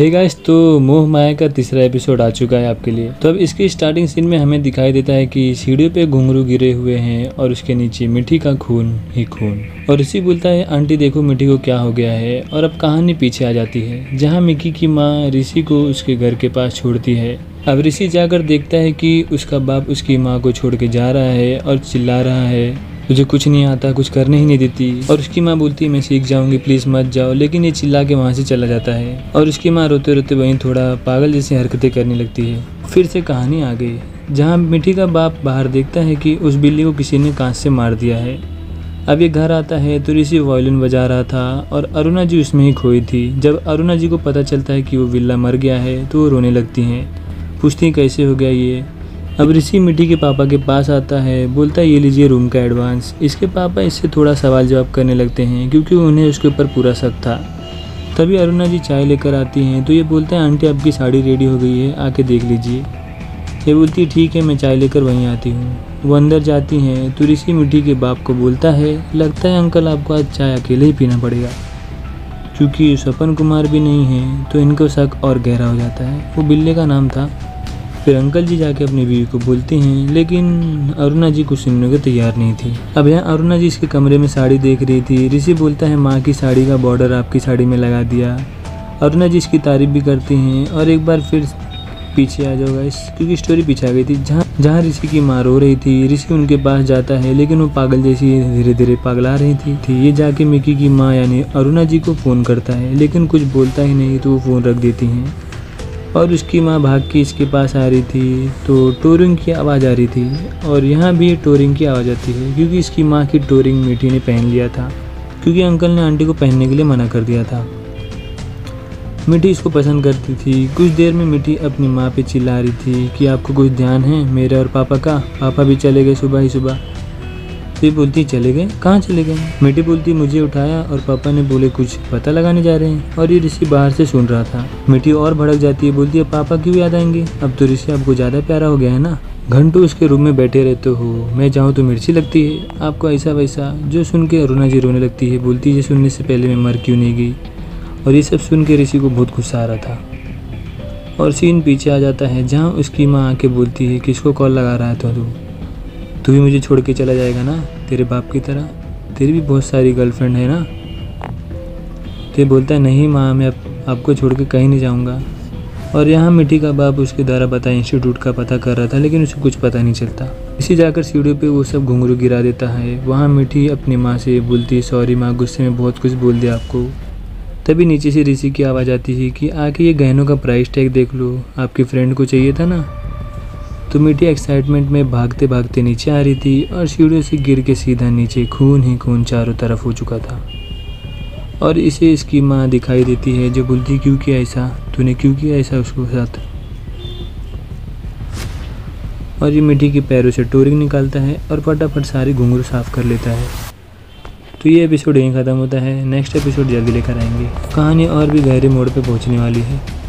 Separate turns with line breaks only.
Hey guys, तो मोह माया का तीसरा एपिसोड आ चुका है आपके लिए। तो अब इसकी स्टार्टिंग सीन में हमें दिखाई देता है कि सीढ़ियों पे घुंघरू गिरे हुए हैं और उसके नीचे मिठी का खून ही खून। और ऋषि बोलता है आंटी देखो मिठी को क्या हो गया है। और अब कहानी पीछे आ जाती है जहाँ मिकी की माँ ऋषि को उसके घर के पास छोड़ती है। अब ऋषि जाकर देखता है कि उसका बाप उसकी माँ को छोड़ के जा रहा है और चिल्ला रहा है तुझे कुछ नहीं आता, कुछ करने ही नहीं देती। और उसकी माँ बोलती है मैं सीख जाऊंगी, प्लीज़ मत जाओ। लेकिन ये चिल्ला के वहाँ से चला जाता है और उसकी माँ रोते रोते वहीं थोड़ा पागल जैसी हरकतें करने लगती है। फिर से कहानी आ गई जहाँ मिठी का बाप बाहर देखता है कि उस बिल्ली को किसी ने कांच से मार दिया है। अब ये घर आता है तो ऋषि वायलिन बजा रहा था और अरुणा जी उसमें ही खोई थी। जब अरुणा जी को पता चलता है कि वो बिल्ला मर गया है तो वो रोने लगती हैं, पूछती हैं कैसे हो गया ये। अब ऋषि मिठी के पापा के पास आता है, बोलता है ये लीजिए रूम का एडवांस। इसके पापा इससे थोड़ा सवाल जवाब करने लगते हैं क्योंकि उन्हें उसके ऊपर पूरा शक था। तभी अरुणा जी चाय लेकर आती हैं तो ये बोलते हैं आंटी आपकी साड़ी रेडी हो गई है, आके देख लीजिए। ये बोलती है ठीक है मैं चाय लेकर वहीं आती हूँ। वो अंदर जाती हैं तो ऋषि मिठी के बाप को बोलता है लगता है अंकल आपको आज चाय अकेले ही पीना पड़ेगा। क्योंकि स्वपन कुमार भी नहीं है तो इनको शक और गहरा हो जाता है, वो बिल्ले का नाम था। फिर अंकल जी जाके अपनी बीवी को बोलते हैं लेकिन अरुणा जी कुछ सुनने को तैयार नहीं थी। अब यहाँ अरुणा जी इसके कमरे में साड़ी देख रही थी। ऋषि बोलता है माँ की साड़ी का बॉर्डर आपकी साड़ी में लगा दिया। अरुणा जी इसकी तारीफ भी करती हैं। और एक बार फिर पीछे आ जाओ गाइस क्योंकि स्टोरी पीछे आ गई थी जहाँ ऋषि की माँ रो रही थी। ऋषि उनके पास जाता है लेकिन वो पागल जैसी धीरे धीरे पगला रही थी। ये जाके मिकी की माँ यानी अरुणा जी को फ़ोन करता है लेकिन कुछ बोलता ही नहीं तो वो फ़ोन रख देती हैं। और उसकी माँ भाग के इसके पास आ रही थी तो टोरिंग की आवाज़ आ रही थी। और यहाँ भी टोरिंग की आवाज़ आती है क्योंकि इसकी माँ की टोरिंग मिठी ने पहन लिया था क्योंकि अंकल ने आंटी को पहनने के लिए मना कर दिया था। मिठी इसको पसंद करती थी। कुछ देर में मिठी अपनी माँ पे चिल्ला रही थी कि आपको कुछ ध्यान है मेरे और पापा का, पापा भी चले गए सुबह ही सुबह। तो ये बोलती चले गए, कहाँ चले गए। मिठी बोलती मुझे उठाया और पापा ने बोले कुछ पता लगाने जा रहे हैं। और ये ऋषि बाहर से सुन रहा था। मिठी और भड़क जाती है, बोलती है पापा क्यों याद आएंगे, अब तो ऋषि आपको ज़्यादा प्यारा हो गया है ना। घंटों उसके रूम में बैठे रहते हो, मैं जाऊँ तो मिर्ची लगती है आपको ऐसा वैसा। जो सुन के अरुणा जी रोने लगती है, बोलती है ये सुनने से पहले मैं मर क्यों नहीं गई। और ये सब सुन के ऋषि को बहुत गुस्सा आ रहा था। और सीन पीछे आ जाता है जहाँ उसकी माँ आके बोलती है किसको कॉल लगा रहा है तू भी मुझे छोड़ के चला जाएगा ना तेरे बाप की तरह, तेरी भी बहुत सारी गर्लफ्रेंड है ना। तो ये बोलता है नहीं माँ मैं आपको छोड़ के कहीं नहीं जाऊँगा। और यहाँ मिठी का बाप उसके द्वारा बताए इंस्टीट्यूट का पता कर रहा था लेकिन उसे कुछ पता नहीं चलता। इसी जाकर सीढ़ियों पे वो सब घुंघरू गिरा देता है। वहाँ मिठी अपनी माँ से बोलती है सॉरी माँ, गुस्से में बहुत कुछ बोल दिया आपको। तभी नीचे से ऋषि की आवाज़ आती है कि आके ये गहनों का प्राइस टैग देख लो, आपकी फ्रेंड को चाहिए था ना। तो मिठी एक्साइटमेंट में भागते भागते नीचे आ रही थी और सीढ़ियों से गिर के सीधा नीचे खून ही खून चारों तरफ हो चुका था। और इसे इसकी माँ दिखाई देती है जो बोलती क्यों किया ऐसा, तूने क्यों किया ऐसा उसके साथ। और ये मिठी के पैरों से टोरिंग निकालता है और फटाफट सारी घुंघरू साफ कर लेता है। तो ये एपिसोड यहीं ख़त्म होता है। नेक्स्ट एपिसोड जल्दी लेकर आएंगे। कहानी और भी गहरे मोड़ पे पहुंचने वाली है।